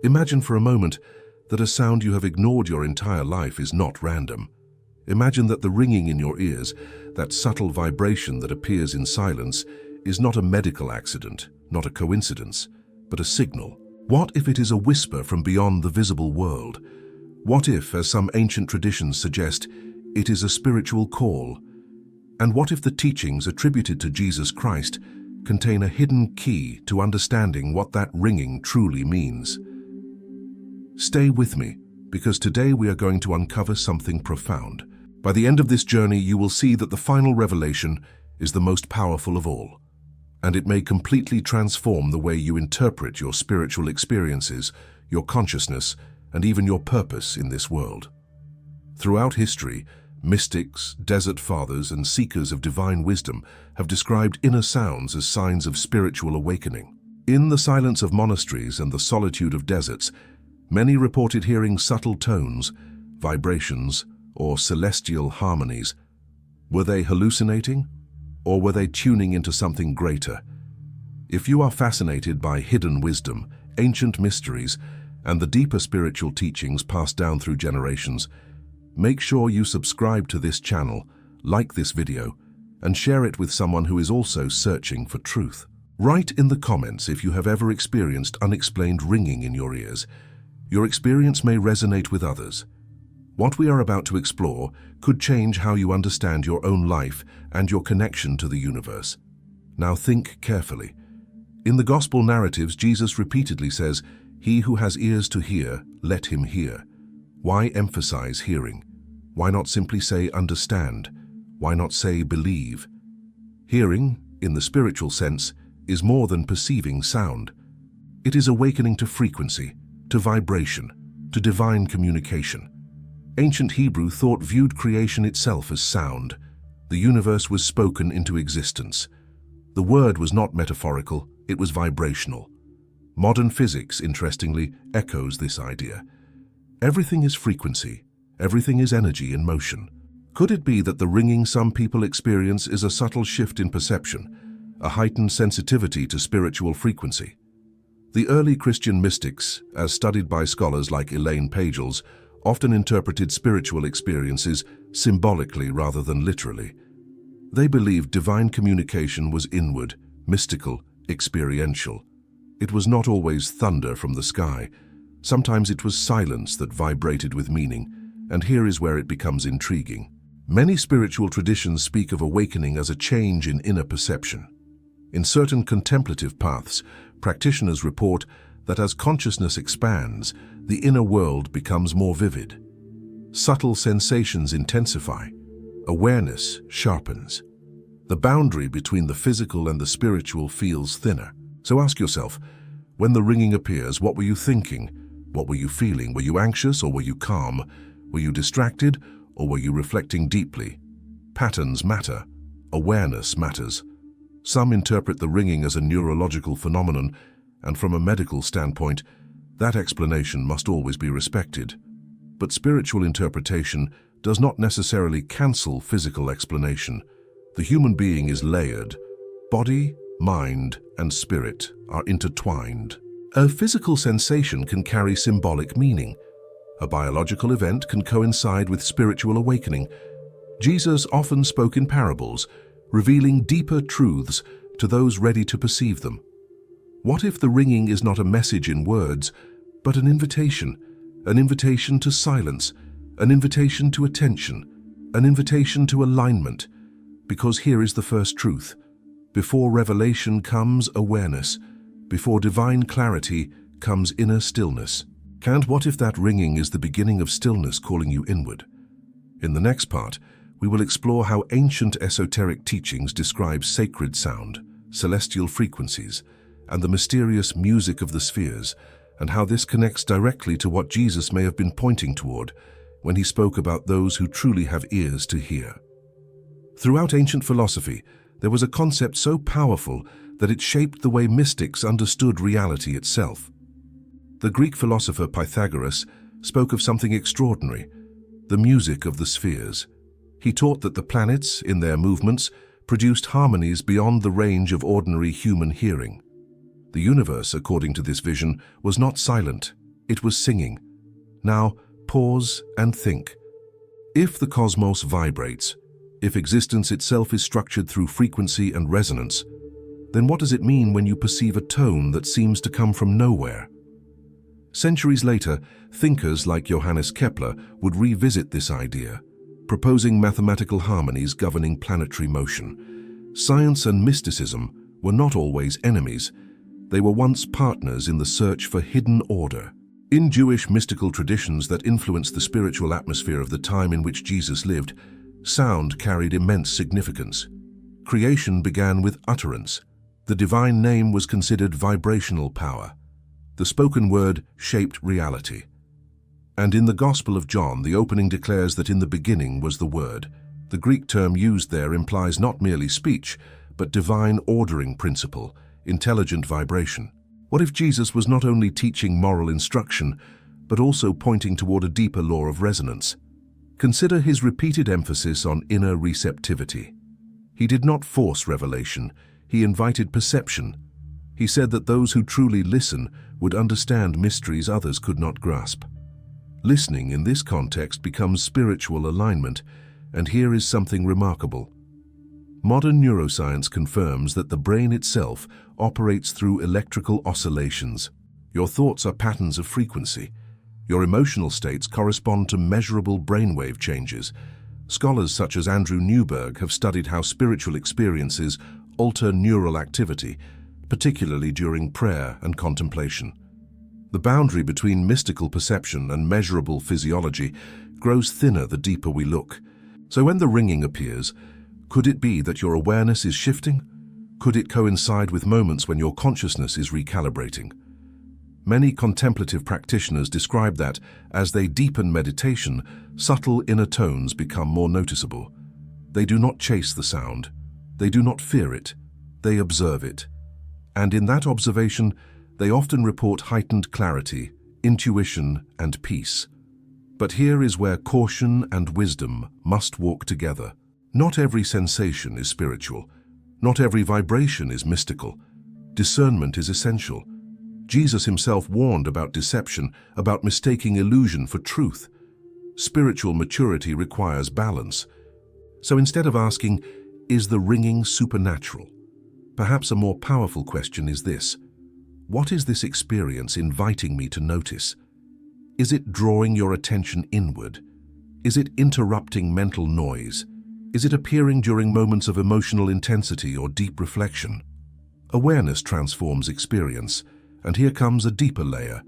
Imagine for a moment that a sound you have ignored your entire life is not random. Imagine that the ringing in your ears, that subtle vibration that appears in silence, is not a medical accident, not a coincidence, but a signal. What if it is a whisper from beyond the visible world? What if, as some ancient traditions suggest, it is a spiritual call? And what if the teachings attributed to Jesus Christ contain a hidden key to understanding what that ringing truly means? Stay with me, because today we are going to uncover something profound. By the end of this journey, you will see that the final revelation is the most powerful of all, and it may completely transform the way you interpret your spiritual experiences, your consciousness, and even your purpose in this world. Throughout history, mystics, desert fathers, and seekers of divine wisdom have described inner sounds as signs of spiritual awakening. In the silence of monasteries and the solitude of deserts, many reported hearing subtle tones, vibrations, or celestial harmonies. Were they hallucinating, or were they tuning into something greater? If you are fascinated by hidden wisdom, ancient mysteries, and the deeper spiritual teachings passed down through generations, make sure you subscribe to this channel, like this video, and share it with someone who is also searching for truth. Write in the comments if you have ever experienced unexplained ringing in your ears. Your experience may resonate with others. What we are about to explore could change how you understand your own life and your connection to the universe. Now think carefully. In the Gospel narratives, Jesus repeatedly says, "He who has ears to hear, let him hear." Why emphasize hearing? Why not simply say understand? Why not say believe? Hearing, in the spiritual sense, is more than perceiving sound. It is awakening to frequency, to vibration, to divine communication. Ancient Hebrew thought viewed creation itself as sound. The universe was spoken into existence. The word was not metaphorical, it was vibrational. Modern physics, interestingly, echoes this idea. Everything is frequency, everything is energy in motion. Could it be that the ringing some people experience is a subtle shift in perception, a heightened sensitivity to spiritual frequency? The early Christian mystics, as studied by scholars like Elaine Pagels, often interpreted spiritual experiences symbolically rather than literally. They believed divine communication was inward, mystical, experiential. It was not always thunder from the sky. Sometimes it was silence that vibrated with meaning, and here is where it becomes intriguing. Many spiritual traditions speak of awakening as a change in inner perception. In certain contemplative paths, practitioners report that as consciousness expands, the inner world becomes more vivid. Subtle sensations intensify. Awareness sharpens. The boundary between the physical and the spiritual feels thinner. So ask yourself, when the ringing appears, what were you thinking? What were you feeling? Were you anxious or were you calm? Were you distracted or were you reflecting deeply? Patterns matter. Awareness matters. Some interpret the ringing as a neurological phenomenon, and from a medical standpoint, that explanation must always be respected. But spiritual interpretation does not necessarily cancel physical explanation. The human being is layered. Body, mind, and spirit are intertwined. A physical sensation can carry symbolic meaning. A biological event can coincide with spiritual awakening. Jesus often spoke in parables, revealing deeper truths to those ready to perceive them. What if the ringing is not a message in words, but an invitation to silence, an invitation to attention, an invitation to alignment? Because here is the first truth. Before revelation comes awareness. Before divine clarity comes inner stillness. And what if that ringing is the beginning of stillness calling you inward? In the next part, we will explore how ancient esoteric teachings describe sacred sound, celestial frequencies, and the mysterious music of the spheres, and how this connects directly to what Jesus may have been pointing toward when he spoke about those who truly have ears to hear. Throughout ancient philosophy, there was a concept so powerful that it shaped the way mystics understood reality itself. The Greek philosopher Pythagoras spoke of something extraordinary, the music of the spheres. He taught that the planets, in their movements, produced harmonies beyond the range of ordinary human hearing. The universe, according to this vision, was not silent, It was singing. Now, pause and think. If the cosmos vibrates, if existence itself is structured through frequency and resonance, then what does it mean when you perceive a tone that seems to come from nowhere? Centuries later, thinkers like Johannes Kepler would revisit this idea, proposing mathematical harmonies governing planetary motion. Science and mysticism were not always enemies. They were once partners in the search for hidden order. In Jewish mystical traditions that influenced the spiritual atmosphere of the time in which Jesus lived, sound carried immense significance. Creation began with utterance. The divine name was considered vibrational power. The spoken word shaped reality. And in the Gospel of John, the opening declares that in the beginning was the Word. The Greek term used there implies not merely speech, but divine ordering principle, intelligent vibration. What if Jesus was not only teaching moral instruction, but also pointing toward a deeper law of resonance? Consider his repeated emphasis on inner receptivity. He did not force revelation, he invited perception. He said that those who truly listen would understand mysteries others could not grasp. Listening in this context becomes spiritual alignment, and here is something remarkable. Modern neuroscience confirms that the brain itself operates through electrical oscillations. Your thoughts are patterns of frequency. Your emotional states correspond to measurable brainwave changes. Scholars such as Andrew Newberg have studied how spiritual experiences alter neural activity, particularly during prayer and contemplation. The boundary between mystical perception and measurable physiology grows thinner the deeper we look. So when the ringing appears, could it be that your awareness is shifting? Could it coincide with moments when your consciousness is recalibrating? Many contemplative practitioners describe that, as they deepen meditation, subtle inner tones become more noticeable. They do not chase the sound. They do not fear it. They observe it. And in that observation, they often report heightened clarity, intuition, and peace. But here is where caution and wisdom must walk together. Not every sensation is spiritual. Not every vibration is mystical. Discernment is essential. Jesus himself warned about deception, about mistaking illusion for truth. Spiritual maturity requires balance. So instead of asking, is the ringing supernatural? Perhaps a more powerful question is this: what is this experience inviting me to notice? Is it drawing your attention inward? Is it interrupting mental noise? Is it appearing during moments of emotional intensity or deep reflection? Awareness transforms experience, and here comes a deeper layer.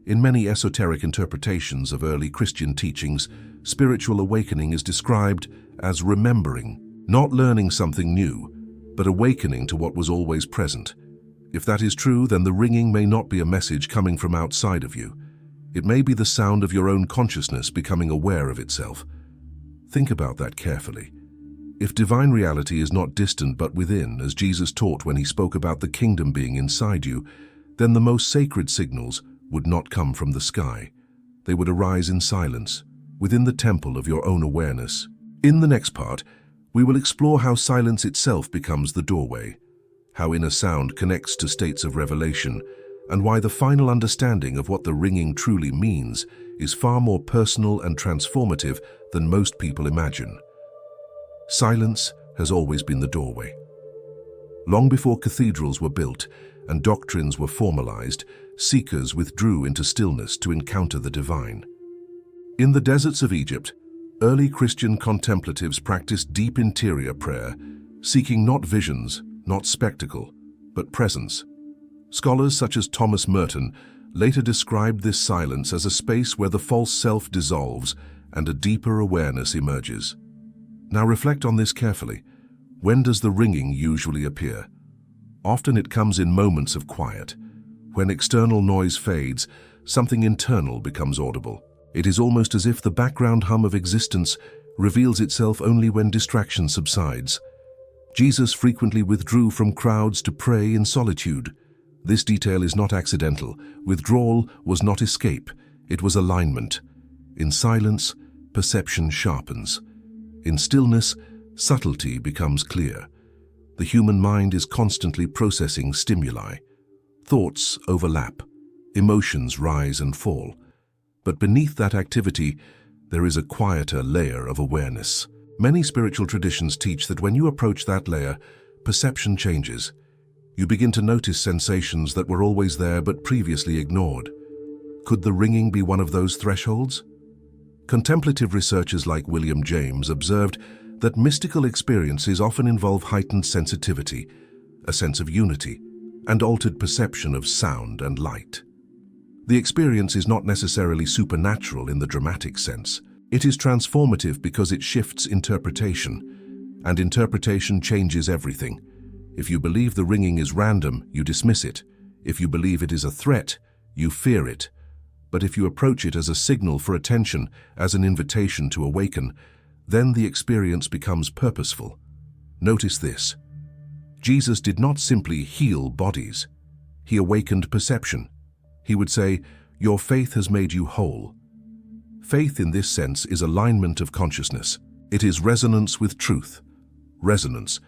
In many esoteric interpretations of early Christian teachings, spiritual awakening is described as remembering, not learning something new, but awakening to what was always present. If that is true, then the ringing may not be a message coming from outside of you. It may be the sound of your own consciousness becoming aware of itself. Think about that carefully. If divine reality is not distant but within, as Jesus taught when he spoke about the kingdom being inside you, then the most sacred signals would not come from the sky. They would arise in silence, within the temple of your own awareness. In the next part, we will explore how silence itself becomes the doorway, how inner sound connects to states of revelation, and why the final understanding of what the ringing truly means is far more personal and transformative than most people imagine. Silence has always been the doorway. Long before cathedrals were built and doctrines were formalized, seekers withdrew into stillness to encounter the divine. In the deserts of Egypt, early Christian contemplatives practiced deep interior prayer, seeking not visions, not spectacle, but presence. Scholars such as Thomas Merton later described this silence as a space where the false self dissolves and a deeper awareness emerges. Now reflect on this carefully. When does the ringing usually appear? Often it comes in moments of quiet. When external noise fades, something internal becomes audible. It is almost as if the background hum of existence reveals itself only when distraction subsides. Jesus frequently withdrew from crowds to pray in solitude. This detail is not accidental. Withdrawal was not escape, it was alignment. In silence, perception sharpens. In stillness, subtlety becomes clear. The human mind is constantly processing stimuli. Thoughts overlap. Emotions rise and fall. But beneath that activity, there is a quieter layer of awareness. Many spiritual traditions teach that when you approach that layer, perception changes. You begin to notice sensations that were always there but previously ignored. Could the ringing be one of those thresholds? Contemplative researchers like William James observed that mystical experiences often involve heightened sensitivity, a sense of unity, and altered perception of sound and light. The experience is not necessarily supernatural in the dramatic sense. It is transformative because it shifts interpretation, and interpretation changes everything. If you believe the ringing is random, you dismiss it. If you believe it is a threat, you fear it. But if you approach it as a signal for attention, as an invitation to awaken, then the experience becomes purposeful. Notice this. Jesus did not simply heal bodies. He awakened perception. He would say, "Your faith has made you whole." Faith in this sense is alignment of consciousness. It is resonance with truth. Resonance.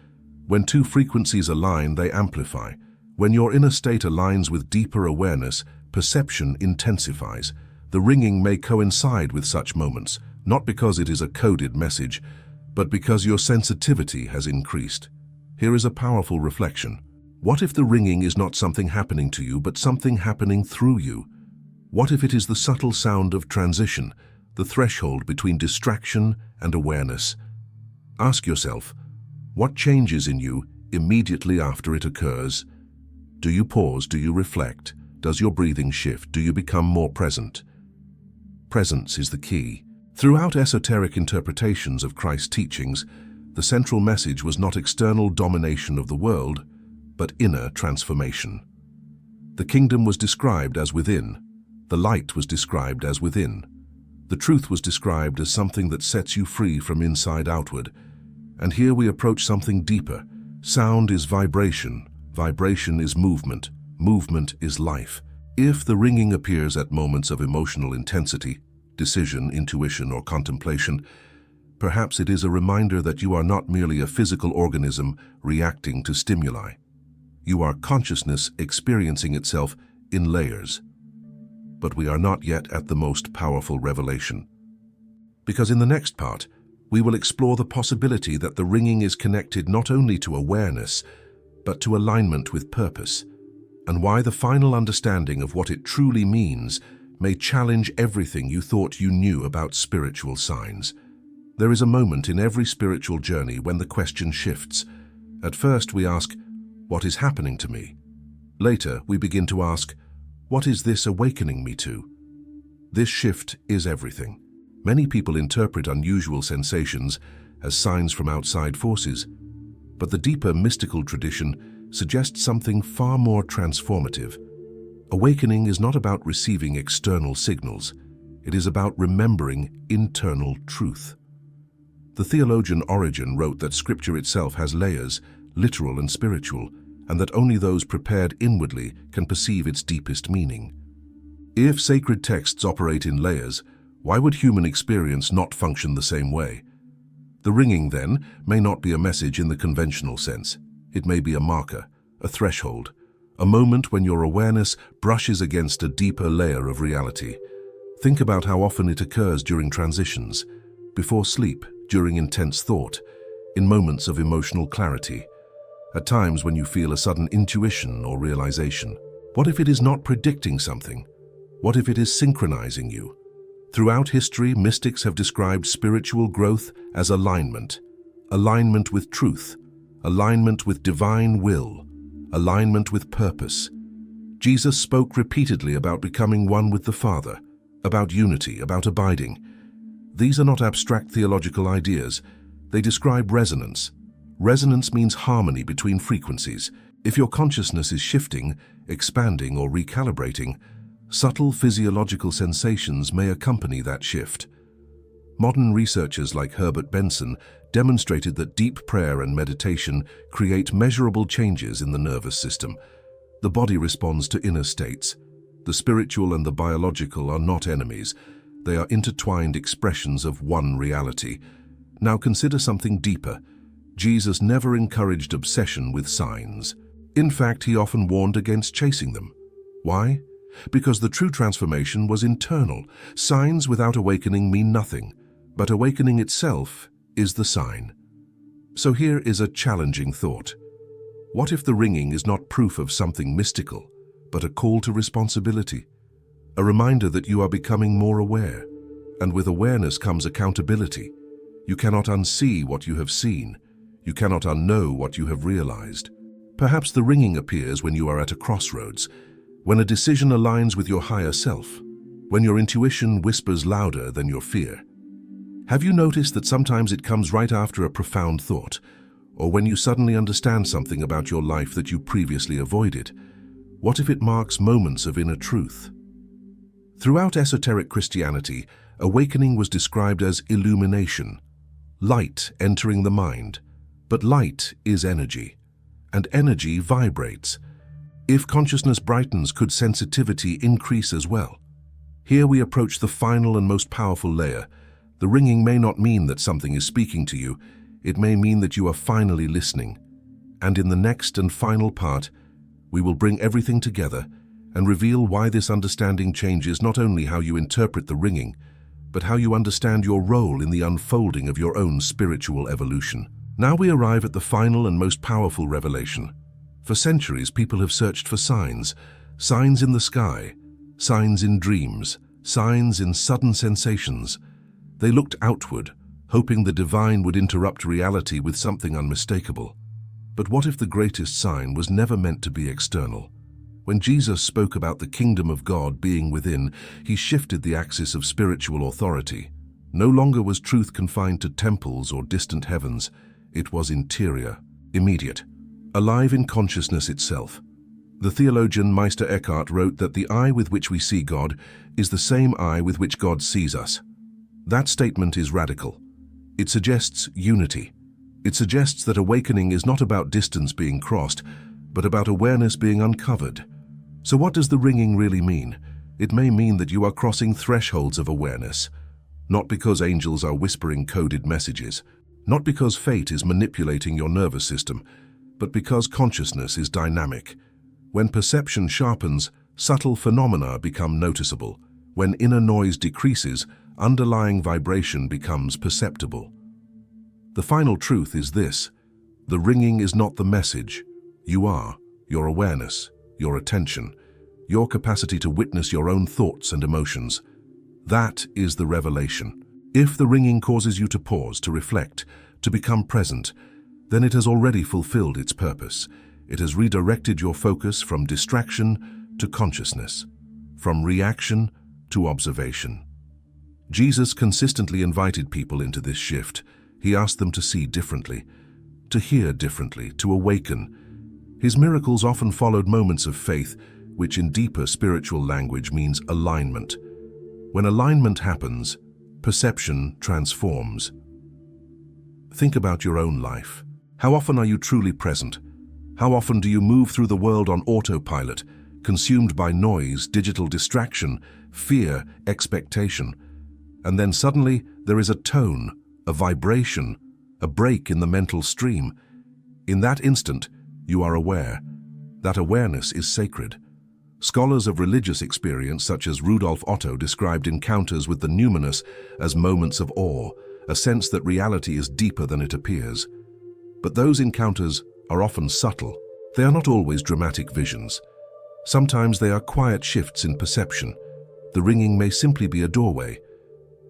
When two frequencies align, they amplify. When your inner state aligns with deeper awareness, perception intensifies. The ringing may coincide with such moments, not because it is a coded message, but because your sensitivity has increased. Here is a powerful reflection. What if the ringing is not something happening to you, but something happening through you? What if it is the subtle sound of transition, the threshold between distraction and awareness? Ask yourself, what changes in you immediately after it occurs? Do you pause? Do you reflect? Does your breathing shift? Do you become more present? Presence is the key. Throughout esoteric interpretations of Christ's teachings, the central message was not external domination of the world, but inner transformation. The kingdom was described as within. The light was described as within. The truth was described as something that sets you free from inside outward. And here we approach something deeper. Sound is vibration. Vibration is movement. Movement is life. If the ringing appears at moments of emotional intensity, decision, intuition, or contemplation, perhaps it is a reminder that you are not merely a physical organism reacting to stimuli. You are consciousness experiencing itself in layers. But we are not yet at the most powerful revelation. Because in the next part, we will explore the possibility that the ringing is connected not only to awareness, but to alignment with purpose, and why the final understanding of what it truly means may challenge everything you thought you knew about spiritual signs. There is a moment in every spiritual journey when the question shifts. At first we ask, what is happening to me? Later we begin to ask, what is this awakening me to? This shift is everything. Many people interpret unusual sensations as signs from outside forces, but the deeper mystical tradition suggests something far more transformative. Awakening is not about receiving external signals. It is about remembering internal truth. The theologian Origen wrote that Scripture itself has layers, literal and spiritual, and that only those prepared inwardly can perceive its deepest meaning. If sacred texts operate in layers, why would human experience not function the same way? The ringing, then, may not be a message in the conventional sense. It may be a marker, a threshold, a moment when your awareness brushes against a deeper layer of reality. Think about how often it occurs during transitions, before sleep, during intense thought, in moments of emotional clarity, at times when you feel a sudden intuition or realization. What if it is not predicting something? What if it is synchronizing you? Throughout history, mystics have described spiritual growth as alignment. Alignment with truth, alignment with divine will, alignment with purpose. Jesus spoke repeatedly about becoming one with the Father, about unity, about abiding. These are not abstract theological ideas. They describe resonance. Resonance means harmony between frequencies. If your consciousness is shifting, expanding, or recalibrating, subtle physiological sensations may accompany that shift. Modern researchers like Herbert Benson demonstrated that deep prayer and meditation create measurable changes in the nervous system. The body responds to inner states. The spiritual and the biological are not enemies. They are intertwined expressions of one reality. Now consider something deeper. Jesus never encouraged obsession with signs. In fact, he often warned against chasing them. Why? because the true transformation was internal. Signs without awakening mean nothing, but awakening itself is the sign. So here is a challenging thought. What if the ringing is not proof of something mystical, but a call to responsibility? A reminder that you are becoming more aware, and with awareness comes accountability. You cannot unsee what you have seen. You cannot unknow what you have realized. Perhaps the ringing appears when you are at a crossroads, when a decision aligns with your higher self, when your intuition whispers louder than your fear. Have you noticed that sometimes it comes right after a profound thought, or when you suddenly understand something about your life that you previously avoided? What if it marks moments of inner truth? Throughout esoteric Christianity, awakening was described as illumination, light entering the mind. But light is energy, and energy vibrates. If consciousness brightens, could sensitivity increase as well? Here we approach the final and most powerful layer. The ringing may not mean that something is speaking to you. It may mean that you are finally listening. And in the next and final part, we will bring everything together and reveal why this understanding changes not only how you interpret the ringing, but how you understand your role in the unfolding of your own spiritual evolution. Now we arrive at the final and most powerful revelation. For centuries, people have searched for signs. Signs in the sky, signs in dreams, signs in sudden sensations. They looked outward, hoping the divine would interrupt reality with something unmistakable. But what if the greatest sign was never meant to be external? When Jesus spoke about the kingdom of God being within, he shifted the axis of spiritual authority. No longer was truth confined to temples or distant heavens. It was interior, immediate, alive in consciousness itself. The theologian Meister Eckhart wrote that the eye with which we see God is the same eye with which God sees us. That statement is radical. It suggests unity. It suggests that awakening is not about distance being crossed, but about awareness being uncovered. So what does the ringing really mean? It may mean that you are crossing thresholds of awareness, not because angels are whispering coded messages, not because fate is manipulating your nervous system, but because consciousness is dynamic. When perception sharpens, subtle phenomena become noticeable. When inner noise decreases, underlying vibration becomes perceptible. The final truth is this: the ringing is not the message. You are your awareness, your attention, your capacity to witness your own thoughts and emotions. That is the revelation. If the ringing causes you to pause, to reflect, to become present, then it has already fulfilled its purpose. It has redirected your focus from distraction to consciousness, from reaction to observation. Jesus consistently invited people into this shift. He asked them to see differently, to hear differently, to awaken. His miracles often followed moments of faith, which in deeper spiritual language means alignment. When alignment happens, perception transforms. Think about your own life. How often are you truly present? How often do you move through the world on autopilot, consumed by noise, digital distraction, fear, expectation? And then suddenly there is a tone, a vibration, a break in the mental stream. In that instant, you are aware. That awareness is sacred. Scholars of religious experience such as Rudolf Otto described encounters with the numinous as moments of awe, a sense that reality is deeper than it appears. But those encounters are often subtle. They are not always dramatic visions. Sometimes they are quiet shifts in perception. The ringing may simply be a doorway.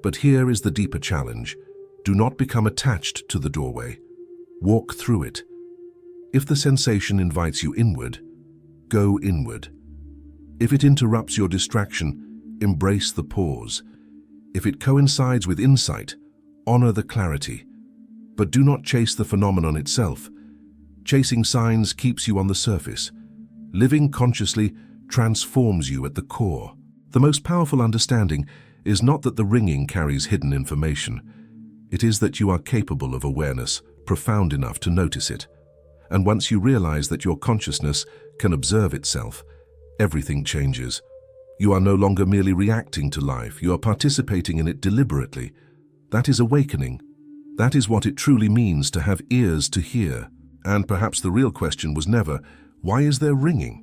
But here is the deeper challenge. Do not become attached to the doorway. Walk through it. If the sensation invites you inward, go inward. If it interrupts your distraction, embrace the pause. If it coincides with insight, honor the clarity. But do not chase the phenomenon itself. Chasing signs keeps you on the surface. Living consciously transforms you at the core. The most powerful understanding is not that the ringing carries hidden information. It is that you are capable of awareness, profound enough to notice it. And once you realize that your consciousness can observe itself, everything changes. You are no longer merely reacting to life, you are participating in it deliberately. That is awakening. That is what it truly means to have ears to hear. And perhaps the real question was never, why is there ringing?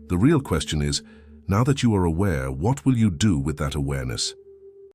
The real question is, Now that you are aware, what will you do with that awareness?